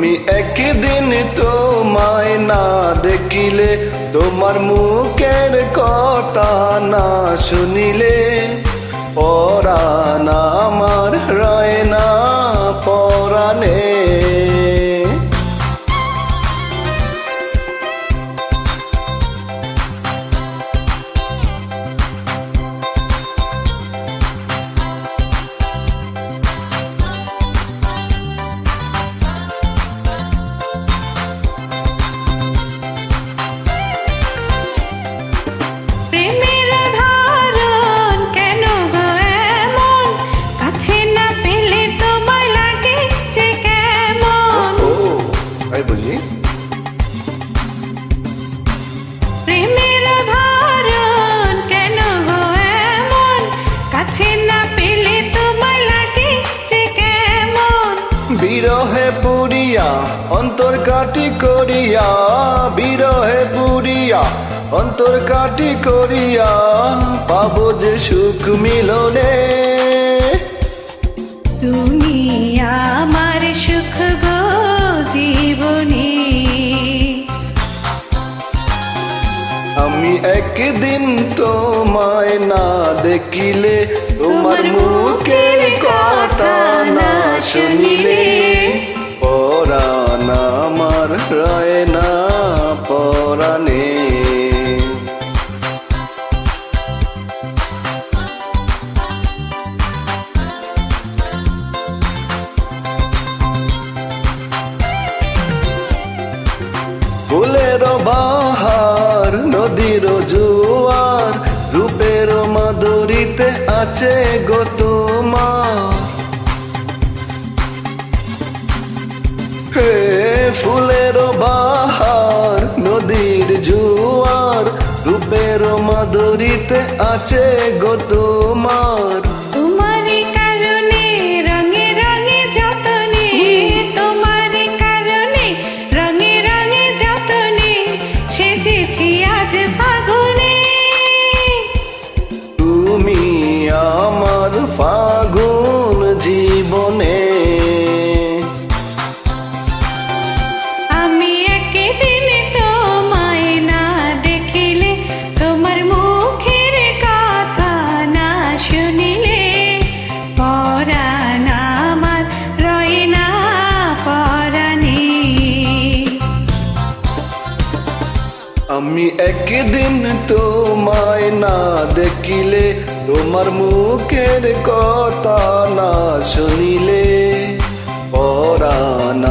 আমি একদিন তোমায় না দেখিলে, তোমার মুখের কথা না শুনিলে, পরাণ আমার রয় না পরাণে। বিরহে পুরিয়া অন্তর কাটি করিয়া, বিরহে পুরিয়া অন্তর কাটি করিয়া, পাবো যে সুখ মিলনে। তুমি আমার সুখ গো জীবনে। আমি একদিন তোমায় না দেখিলে, তোমার মুখের কথা না শুনিলে, পরাণ আমার রয় না পরাণে। ফুলের বাহার নদীর জোয়ার, রূপের মাধুরীতে আছে গো তোমার। হে ফুলের বাহার নদীর জোয়ার, রূপের মাধুরীতে আছে গো তোমার। তুমি আমার ফাগুন জীবনে। আমি একদিন তোমায় না দেখিলে, তোমার মুখের কথা না শুনিলে, পরাণ আমার রয় না পরাণে। আমি একদিন তোমায় না দেখিলে, তোমার মুখের কথা না শুনিলে, পরাণ